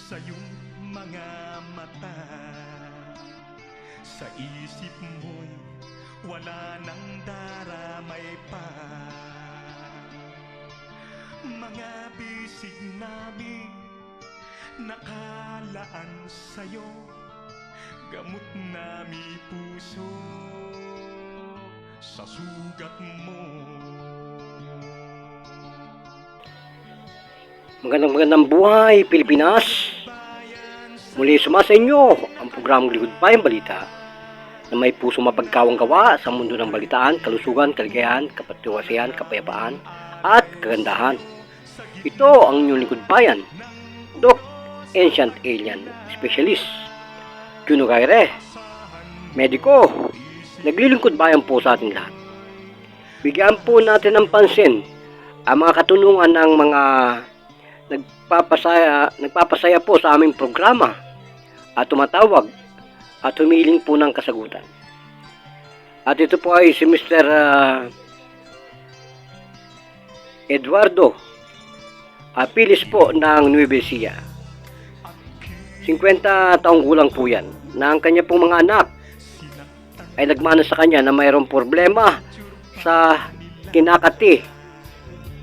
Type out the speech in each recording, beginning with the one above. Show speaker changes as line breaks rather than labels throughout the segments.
sa iyong mga mata. Sa isip mo'y wala nang daramay pa. Mga bisig namin nakalaan sa'yo, gamot nami puso sa sugat mo.
Magandang buhay, Pilipinas! Muli sumasa inyo ang programang Likod Bayang Balita na may puso mapagkawang gawa sa mundo ng balitaan, kalusugan, kaligayahan, kapatiwasayan, kapayapaan, at kagandahan. Ito ang inyong Likod Bayan, Doc Ancient Alien Specialist, Juno Gaire, mediko, naglilingkod bayan po sa ating lahat. Bigyan po natin ng pansin ang mga katunungan ng mga nagpapasaya po sa aming programa at tumatawag at humiling po ng kasagutan. At ito po ay si Mr. Eduardo Apilis po ng Nueva Ecija. 50 taong gulang po yan, na ang kanya pong mga anak ay nagmana sa kanya na mayroong problema sa kinakati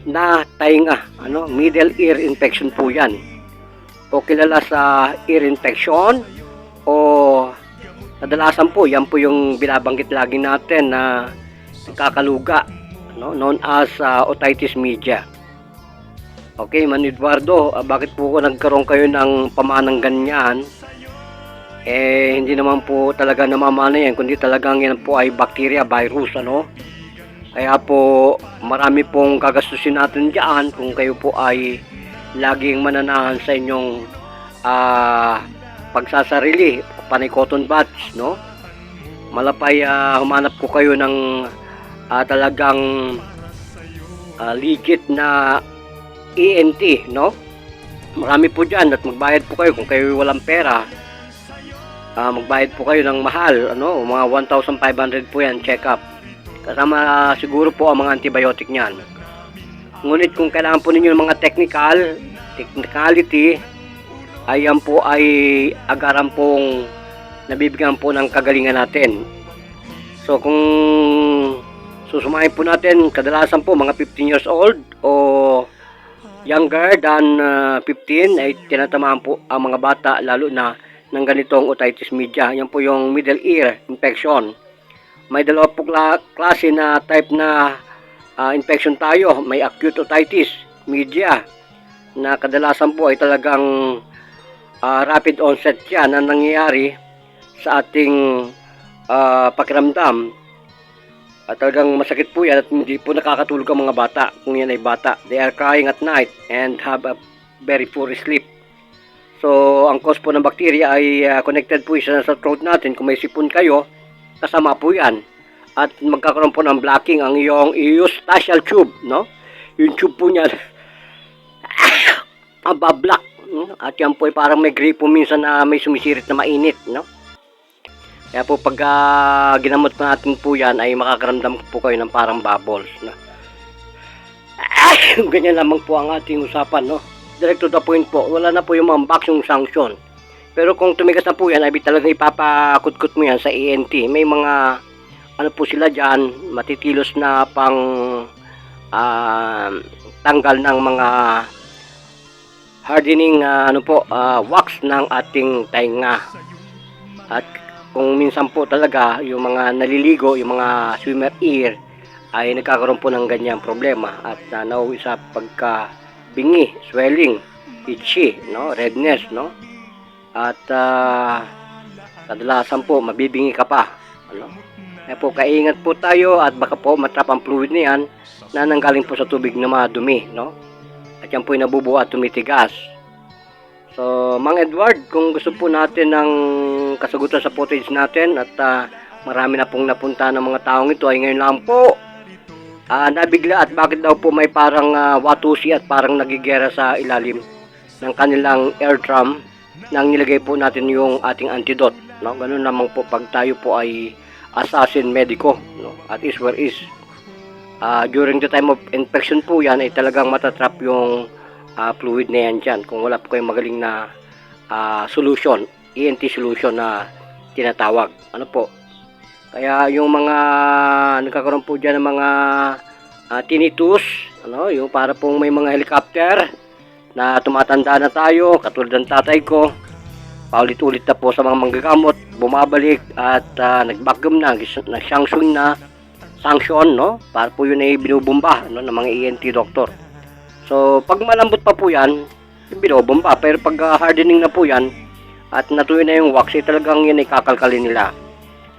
na tainga, middle ear infection po yan, o kilala sa ear infection, o kadalasan po yan po yung binabanggit lagi natin na nagkakaluga, known as otitis media. Okay, Man Eduardo, bakit po nagkaroon kayo ng pamanang ganyan? Hindi naman po talaga namamana yan, kundi talagang yan po ay bacteria, virus, Kaya po marami pong gagastusin natin diyan kung kayo po ay laging mananahan sa inyong pagsasarili, panay cotton buds, Malapay humanap ko kayo ng talagang legit na ENT, Marami po diyan at magbayad po kayo kung kayo walang pera. Magbayad po kayo ng mahal, mga 1,500 po yan check up. Kasama siguro po ang mga antibiotic niyan. Ngunit kung kailangan po ninyo ng mga technicality, ayan po ay agaran pong nabibigyan po ng kagalingan natin. So kung susumahin po natin, kadalasan po mga 15 years old o younger than 15 ay tinatamaan po ang mga bata lalo na ng ganitong otitis media. Yan po yung middle ear infection. May dalawa po klase na type na infection tayo. May acute otitis media na kadalasan po ay talagang rapid onset yan na nangyayari sa ating pakiramdam. At talagang masakit po yan at hindi po nakakatulog ang mga bata kung yan ay bata. They are crying at night and have a very poor sleep. So, ang cause po ng bacteria ay connected po isa sa throat natin. Kung may sipon kayo, kasama po yan. At magkakaroon po ng blocking ang iyong eustachial tube, Yung tube po niya, mabablock. At yan po ay parang may gripo minsan na may sumisirit na mainit, Kaya po pag ginamot po natin po yan, ay makakaramdam po kayo ng parang bubbles, Ganyan lamang po ang ating usapan, Direct to the point po. Wala na po yung mga yung sanction. Pero kung tumigas na po yan, ay talaga ipapakutkot mo yan sa ENT. May mga, po sila dyan, matitilos na pang tanggal ng mga hardening, wax ng ating tainga. At kung minsan po talaga, yung mga naliligo, yung mga swimmer ear, ay nagkakaroon po ng ganyang problema. At nauwi sa pagka-bingi, swelling, itchy, redness, At kadalasan po mabibingi ka pa, Kaya po kaingat po tayo at baka po matrap ang fluid na yan na nanggaling po sa tubig na madumi, At yan po ay nabubuo at tumitigas. So, Mang Edward, kung gusto po natin ng kasagutan sa footage natin at marami na pong napunta ng mga taong ito ay ngayon lang po nabigla at bakit daw po may parang watusi at parang nagigera sa ilalim ng kanilang air drum nang nilagay po natin yung ating antidote, Ganun naman po pag tayo po ay assassin medico, at is where is during the time of infection po yan ay talagang matatrap yung fluid na yan dyan kung wala po kayong magaling na solution, ENT solution na tinatawag. Ano po? Kaya yung mga nagkakaroon po dyan ng mga tinnitus, ano, yung para pong may mga helicopter na tumatanda na tayo, katulad ng tatay ko, paulit-ulit na po sa mga manggagamot, bumabalik at nag-vacuum na, sanction, no? Para po yun ay binubomba, no, ng mga ENT doctor. So, pag malambot pa po yan, binubomba. Pero pag hardening na po yan, at natuyo na yung wax, talagang yun ay kakalkalin nila.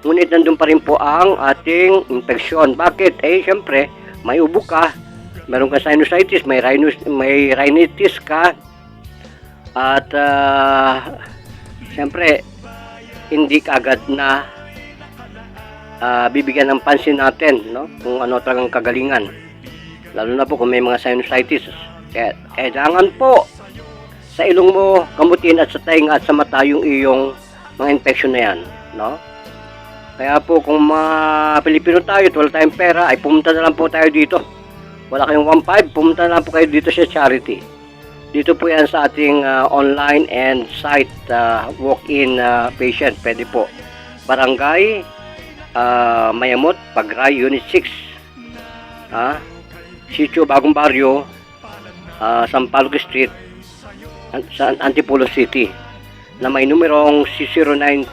Ngunit nandun pa rin po ang ating infeksyon. Bakit? Syempre, may ubo ka, meron ka sinusitis, may rhinitis ka, at syempre, hindi ka agad na bibigyan ng pansin natin, no? Kung ano talagang kagalingan. Lalo na po kung may mga sinusitis. Kaya kailangan po sa ilong mo gamutin at sa tainga at sa mata yung iyong mga infection na yan, no? Kaya po kung mga Pilipino tayo at wala tayong pera, ay pumunta na lang po tayo dito. Wala kayong 1.5, pumunta na lang po kayo dito sa charity. Dito po yan sa ating online and site walk-in patient. Pwede po. Barangay Mayamot, Pagray, Unit 6. Sitio Bagong Baryo, Sampaloc Street, sa Antipolo City, na may numerong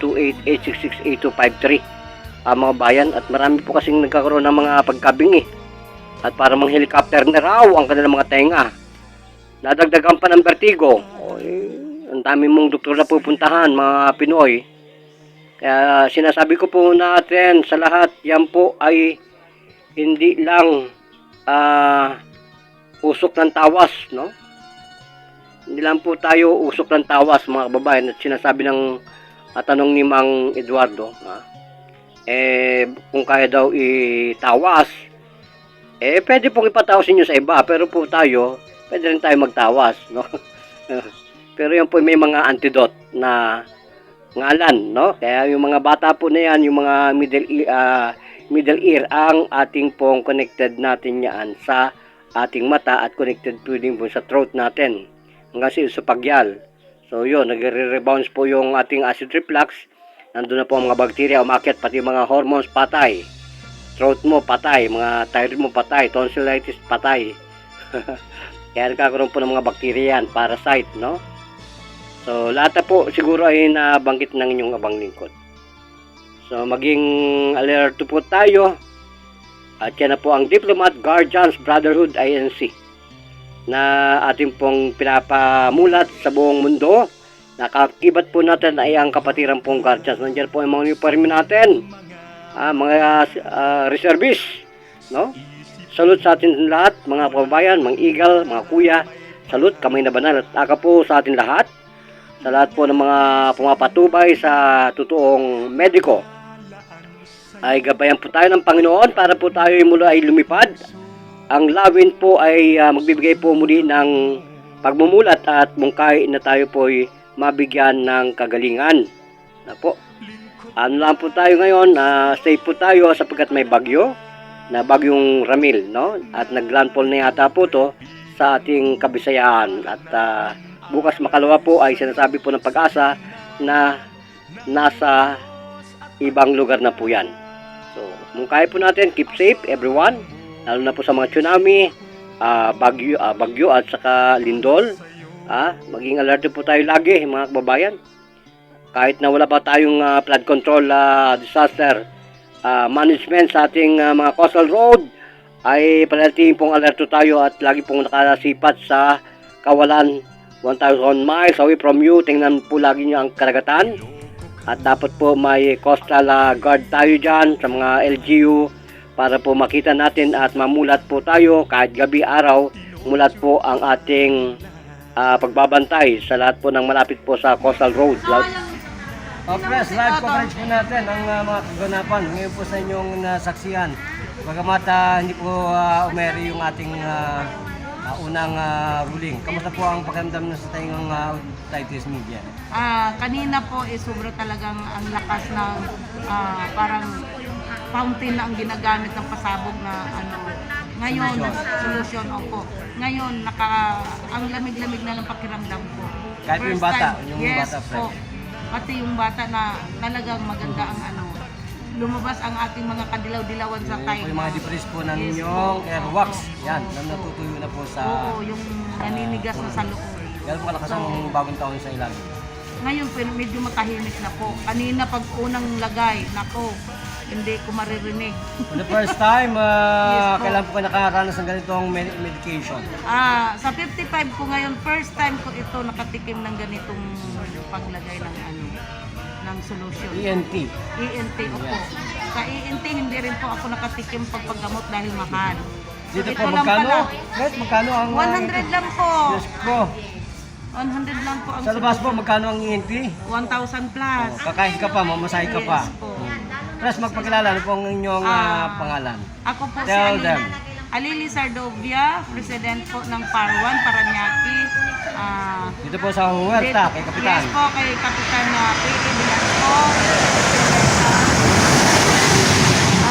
0928-866-8253. Mga bayan, at marami po kasing nagkakaroon ng mga pagkabingi at para mga helicopter na raw ang kanilang mga tenga. Nadagdagan pa ng vertigo. Ang dami mong doktor na pupuntahan, mga Pinoy. Kaya sinasabi ko po natin sa lahat, yan po ay hindi lang usok ng tawas, no? Hindi lang po tayo usok ng tawas, mga kababayan, at sinasabi ng tanong ni Mang Eduardo, kung kaya daw itawas, pwede pong ipatawas niyo sa iba, pero po tayo, pwede rin tayo magtawas, no? Pero yan po may mga antidote na ngalan, no? Kaya yung mga bata po na yan, yung mga middle ear, ang ating pong connected natin yan sa ating mata at connected po din po sa throat natin hanggang sa pagyal. So yun, nagre-rebounce po yung ating acid reflux. Nandun na po ang mga bakterya umakyat, pati mga hormones patay, throat mo patay, mga thyroid mo patay, tonsillitis patay. Kaya nagkakaroon po ng mga bakterya yan, parasite, no? So lahat na po siguro ay nabanggit ng inyong abang lingkod. So maging alerto po tayo. At yan na po ang Diplomat Guardians Brotherhood INC na ating pong pinapamulat sa buong mundo. Nakakibat po natin ay ang kapatiran pong guardians. Nandiyan po ang mga uniforme natin, mga reservists, no? Salute sa atin lahat, mga kababayan, mga igal, mga kuya. Salute, kamay na banal at taka po sa atin lahat. Sa lahat po ng mga pumapatubay sa totoong mediko, ay gabayan po tayo ng Panginoon para po tayo mula ay lumipad. Ang lawin po ay magbibigay po muli ng pagmumulat at mungkahi na tayo po ay mabigyan ng kagalingan. Na po. Ano lang po tayo ngayon, safe po tayo sapagkat may bagyo, na bagyong Ramil, no? At naglandfall na yata po to sa ating Kabisayaan. At bukas makalawa po ay sinasabi po ng Pag-asa na nasa ibang lugar na po yan. So, mungkahi po natin, keep safe everyone, lalo na po sa mga tsunami, bagyo at saka lindol. Maging alert po tayo lagi, mga kababayan. Kahit na wala pa tayong flood control disaster management sa ating mga coastal road, ay panatilihin pong alerto tayo at lagi pong nakasipat sa kawalan 1,000 miles away from you. Tingnan po lagi nyo ang karagatan. At dapat po may coastal guard tayo dyan sa mga LGU para po makita natin at mamulat po tayo kahit gabi araw. Mulat po ang ating pagbabantay sa lahat po ng malapit po sa coastal road. Press, live coverage po natin ang mga kaganapan ngayon po sa inyong nasaksihan. Bagamat hindi po umeri yung ating unang ruling. Kamusta po ang pakiramdam sa tayong Titus Media?
Kanina po sobra talagang ang lakas ng parang fountain na ang ginagamit ng pasabog na ano. Ngayon, solution opo. Ngayon ang lamig-lamig na ng pakiramdam ko.
Kahit yung
First
bata,
time.
yung
Yes
bata,
po.
friend.
Pati yung bata na talagang maganda ang ano. Lumabas ang ating mga kadilaw-dilawan sa
Yun
tayo.
po yung mga debris po ng
Yes
inyong
po.
airwax.
Opo.
Yan,
Opo.
na natutuyo na po sa...
Oo, yung naninigas na sa loob.
Yan po kalakas ang bagong taon sa ilalim.
Ngayon po, medyo matahimik na po. Kanina pag unang lagay, nako, hindi ko maririnig.
For the first time,
Yes po.
kailan po kayo nakaranas ng ganitong medication?
Sa 55 ko ngayon, first time ko ito nakatikim ng ganitong paglagay ng ano, ng solution.
ENT.
ENT, opo. Sa ENT, hindi rin po ako nakatikim pagpagamot dahil mahal.
Dito
ito
po,
lang
magkano?
pala.
Yes, magkano ang...
100 lang po.
Yes po.
100 lang po ang
Sa labas po, magkano ang ENT?
1,000 plus.
Kakain ka pa, mamasahe ka pa.
Yes po.
Plus, magpakilala, ano po ang inyong pangalan?
Ako po si
Tell them.
Alili Sardovia, President po ng Parwan, Paranaque.
Dito po sa Huerta, kay Kapitan.
Yes po, kay Kapitan P.E. Velasco.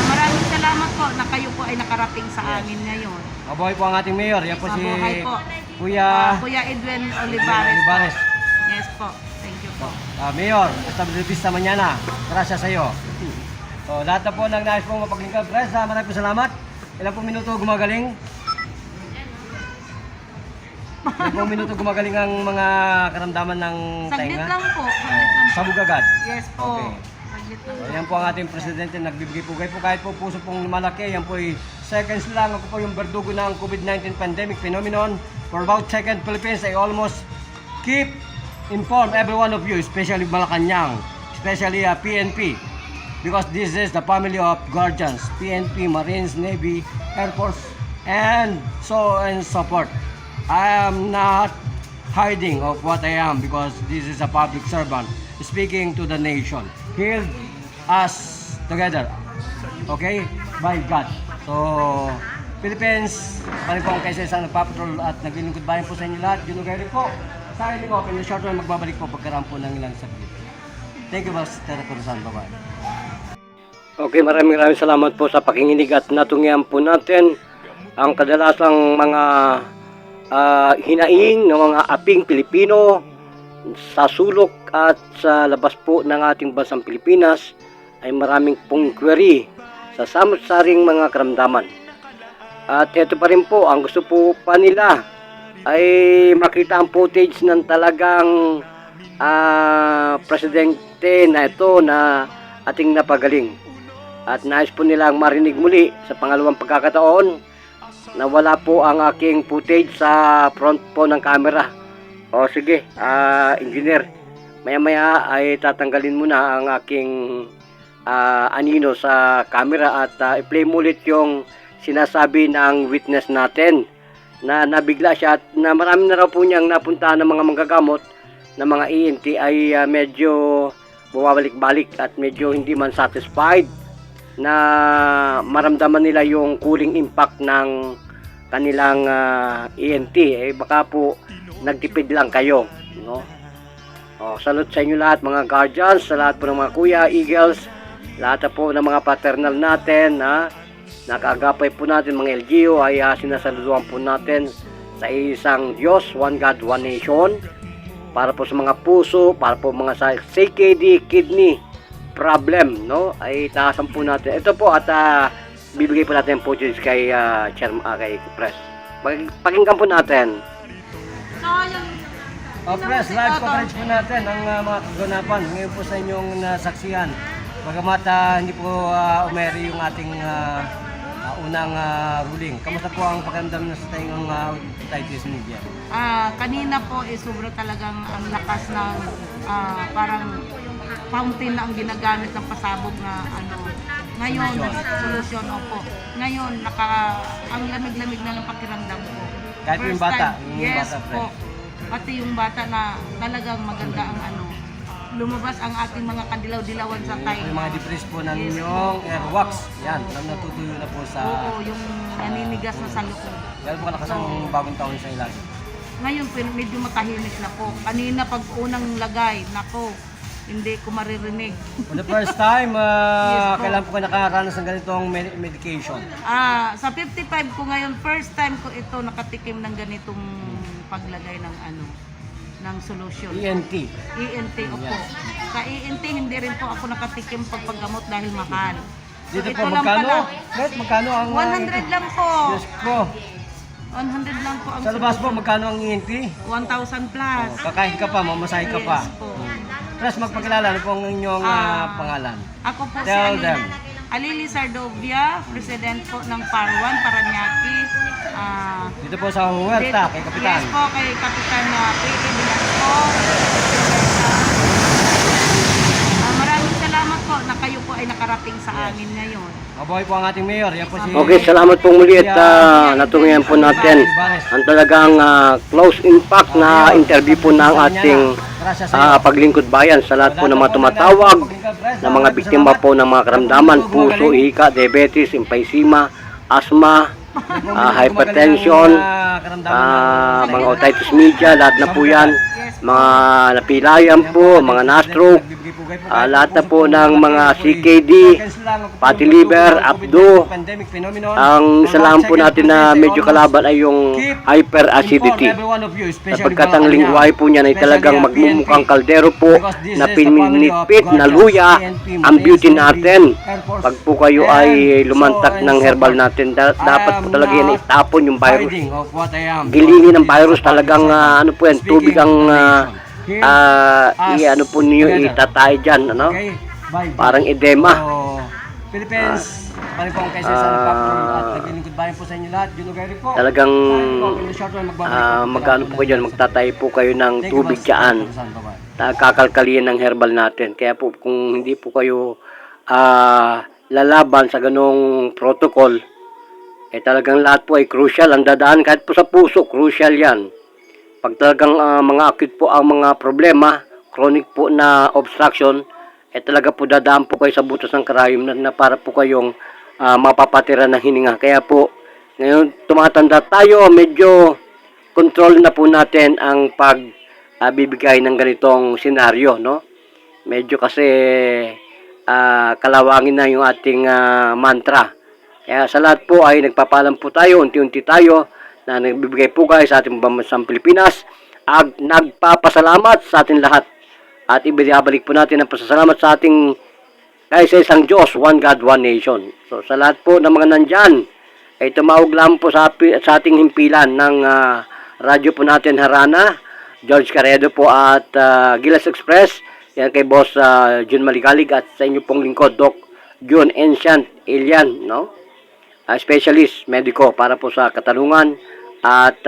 Maraming salamat po na kayo po ay nakarating sa amin ngayon.
Mabuhay po ang ating mayor. Yan po si
Mabuhay po.
Kuya
Kuya Edwin Olivares.
Olivares.
Yes po, thank you po.
Mayor, hasta vista mañana. Gracias sa iyo. So, lahat na po ng nais pong mapaglingkod. Press, maraming po salamat. Ilang pong minuto gumagaling? Ilang pong minuto gumagaling ang mga karamdaman ng
Saglit
tainga?
lang po, saglit lang po.
Sabog agad.
Yes po.
Okay.
Saglit lang
So,
po.
yan po ang ating presidente, nagbibigay po kayo po kahit po puso pong malaki. Yan po ay seconds lang. Ako po yung berdugo ng COVID-19 pandemic phenomenon. For about second Philippines, I almost keep inform every one of you, especially Malacanang, especially PNP. Because this is the family of guardians, PNP, Marines, Navy, Air Force, and so forth. I am not hiding of what I am because this is a public servant speaking to the nation. Heal us together, okay? By God. So, Philippines, parin po ang kaisa-isang nagpapatrol at naglilingkod bayan po sa inyo lahat. Ginugay rin po. Sa akin po, in the short run, magbabalik po pagkaraan po ng ilang saglit. Thank you, Boss Terra Cruzan. Bye-bye.
Okay, maraming salamat po sa pakinginig at natungyan po natin ang kadalasang mga hinaing ng mga aping Pilipino sa sulok at sa labas po ng ating bansang Pilipinas ay maraming pong query sa samot-saring mga karamdaman. At ito pa rin po, ang gusto po pa nila ay makita ang footage ng talagang presidente na ito na ating napagaling. At nais po nilang marinig muli sa pangalawang pagkakataon na wala po ang aking footage sa front po ng camera. O sige, engineer, maya-maya ay tatanggalin muna ang aking anino sa camera at i-play mo ulit yung sinasabi ng witness natin na nabigla siya at na marami na raw po niyang napuntahan ng mga manggagamot na mga ENT ay medyo bumabalik-balik at medyo hindi man satisfied na maramdaman nila yung cooling impact ng kanilang ENT. Baka po nagtipid lang kayo, no? Salute sa inyo lahat mga guardians, sa lahat po ng mga kuya, eagles, lahat po ng mga paternal natin na nakaagapay po natin mga LGU ay sinasaluduan po natin sa isang Diyos, one God, one nation, para po sa mga puso, para po mga sa CKD, kidney problem, no? Ay taasan po natin. Ito po at bibigay po natin po kay kay Press. Pakinggan po natin.
Press, live coverage po natin ang mga kaganapan ngayon po sa inyong nasaksihan. Bagamat hindi po umeri yung ating unang ruling. Kamusta po ang pakiramdam sa tayong otitis media?
Kanina po sobra talagang ang lakas ng parang fountain na ang ginagamit ng pasabog na ano. Ngayon, solusyon po. Ngayon, ang lamig-lamig na ng pakiramdam ko.
Kahit yung bata, yung
yes
bata,
po. Pati yung bata na talagang maganda ang ano. Lumabas ang ating mga kadilaw-dilawan sa tayo.
Yung mga debris po ng
Yes
inyong
po.
airwax. Yan, natutuyo na po sa...
Oo, yung naninigas na sa loob.
Yan po kalakas ang bagong taon sa ilalim.
Ngayon, medyo matahimik na po. Kanina pag unang lagay, nako, hindi ko maririnig.
For the first time,
Yes po.
kailan po kayo nakaranas ng ganitong medication?
Sa 55 ko ngayon, first time ko ito nakatikim ng ganitong paglagay ng ano, ng solusyon.
ENT.
ENT, opo. Sa ENT, hindi rin po ako nakatikim pagpagamot dahil mahal. So,
Dito
ito
po,
lang
magkano?
pala.
Guys, magkano ang...
100 lang po.
Yes po.
100 lang po ang
Sa labas po,
solusyon.
magkano ang ENT?
1,000 plus.
Kakain ka pa, mamasahe ka pa.
Yes po.
Plus, magpakilala, ano po ang inyong pangalan?
Ako po si
Tell them.
Alili Sardovia, President po ng Parwan, Paranaque.
Dito po sa Huerta, kay Kapitan.
Yes po, kay Kapitan P.E. Velasco. Maraming salamat po na kayo po ay nakarating sa amin ngayon.
Mabuhay po ang ating mayor. Yan po si...
Okay, salamat po muli at natungayan po natin ang talagang close impact na interview po ng ating paglingkod bayan sa lahat po ng mga tumatawag na mga biktima po ng mga karamdaman, puso, ihika, diabetes, emphysema, asthma, hypertension, mga otitis media, lahat na po yan, mga napilayan po, mga na-stroke, lahat na po ng mga CKD, fatty liver, abdo. Ang isa lang po natin na medyo kalaban ay yung hyperacidity. Sapagkat ang lingwahe po niyan ay talagang magmumukhang kaldero po na pininipit na luya ang beauty natin. Pag po kayo ay lumantak ng herbal natin, dapat po talaga yan itapon yung virus. Gilingin ng virus talagang ano po yan, tubig ang ano po niyo itatay dyan, ano? Parang edema.
Philippines, pari po ang kaisa sa at naglilingkod bayan po sa inyo lahat. Junugari po.
Talagang magkano po kayo dyan, magtatay po kayo ng tubig dyan. Kakalkalian ng herbal natin. Kaya po kung hindi po kayo lalaban sa ganong protocol, eh talagang lahat po ay crucial. Ang dadaan kahit po sa puso, crucial yan. Pag talagang mga acute po ang mga problema, chronic po na obstruction, eh talaga po dadaan po kayo sa butas ng karayom na para po kayong mapapatira ng hininga. Kaya po, ngayon tumatanda tayo, medyo control na po natin ang pagbibigay ng ganitong senaryo, no? Medyo kasi kalawangin na yung ating mantra. Kaya sa lahat po ay nagpapalam po tayo, unti-unti tayo, na nagbibigay po kayo sa ating pambansang Pilipinas at nagpapasalamat sa ating lahat. At ibabalik po natin ang pasasalamat sa ating kaisa-isang Diyos, one God, one nation. So sa lahat po ng mga nandyan, ay tumawag lang po sa ating himpilan ng radyo po natin Harana, George Caredo po at Gilas Express, yan kay Boss Jun Maligalig at sa inyo pong lingkod, Doc Jun Ancient Ilian, no? Specialist, medico para po sa katanungan at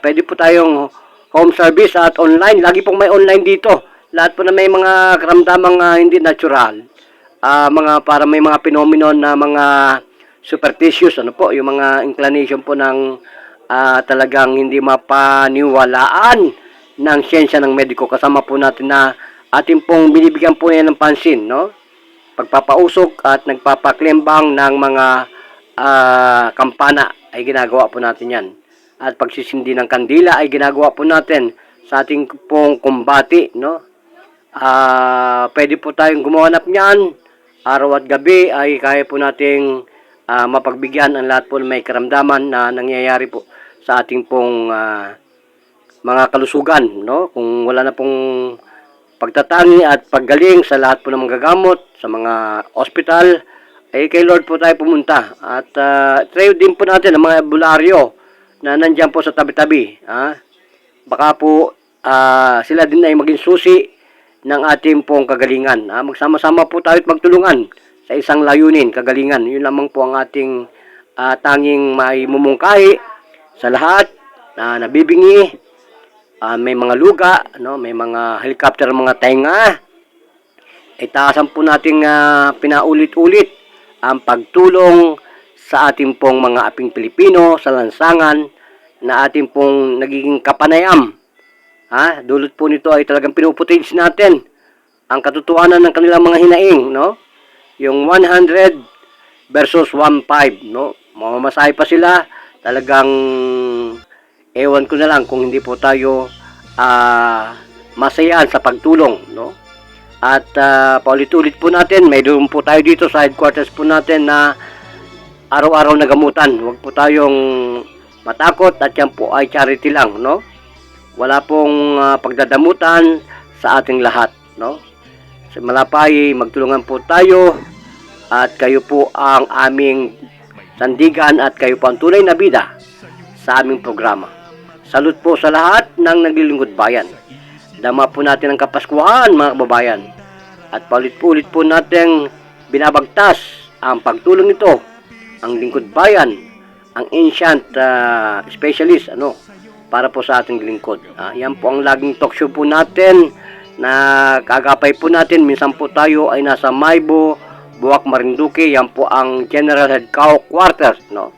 pwede po tayong home service at online. Lagi pong may online dito. Lahat po na may mga karamdamang hindi natural. Para may mga phenomenon na mga superstitious, ano po, yung mga inclination po ng talagang hindi mapaniwalaan ng siyensya ng mediko. Kasama po natin na ating pong binibigyan po yan ng pansin, no? Pagpapausok at nagpapaklembang ng mga kampana ay ginagawa po natin yan. At pagsisindi ng kandila ay ginagawa po natin sa ating pong kumbati, no? Pwede po tayong gumawanap niyan. Araw at gabi ay kaya po nating mapagbigyan ang lahat po na may karamdaman na nangyayari po sa ating pong mga kalusugan, no? Kung wala na pong pagtatangi at paggaling sa lahat po ng mga gagamot sa mga ospital, ay kay Lord po tayo pumunta. At try din po natin ang mga bularyo na nandyan po sa tabi-tabi. Baka po sila din ay maging susi ng ating pong kagalingan. Magsama-sama po tayo at magtulungan sa isang layunin, kagalingan. Yun lamang po ang ating tanging maimumungkahi sa lahat na nabibingi. May mga luga, no? May mga helicopter, mga tenga. Itaasan po nating pinaulit-ulit ang pagtulong sa ating pong mga aping Pilipino sa lansangan na ating pong nagiging kapanayam. Dulot po nito ay talagang pinuputage natin ang katotohanan ng kanilang mga hinaing, no? Yung 100 versus 15, no? Mamamasahe pa sila, talagang ewan ko na lang kung hindi po tayo masayaan sa pagtulong, no? At paulit-ulit po natin, mayroon po tayo dito sa headquarters po natin na araw-araw na gamutan. Huwag po tayong matakot at yan po ay charity lang, no? wala pong pagdadamutan sa ating lahat, no? Sa Malapay, magtulungan po tayo at kayo po ang aming sandigan at kayo po ang tunay na bida sa aming programa. Salute po sa lahat ng naglilingkod bayan. Dama po natin ang Kapaskuhan, mga kababayan. At paulit-ulit po natin binabagtas ang pagtulong nito, ang lingkod bayan, ang ancient specialist, para po sa ating lingkod. Yan po ang laging talk show po natin na kagapay po natin. Minsan po tayo ay nasa Maybo, Buwak, Marinduque. Yan po ang General Headquarters, no?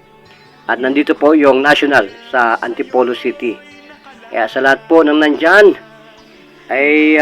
At nandito po yung National sa Antipolo City. Kaya sa lahat po ng nandyan ay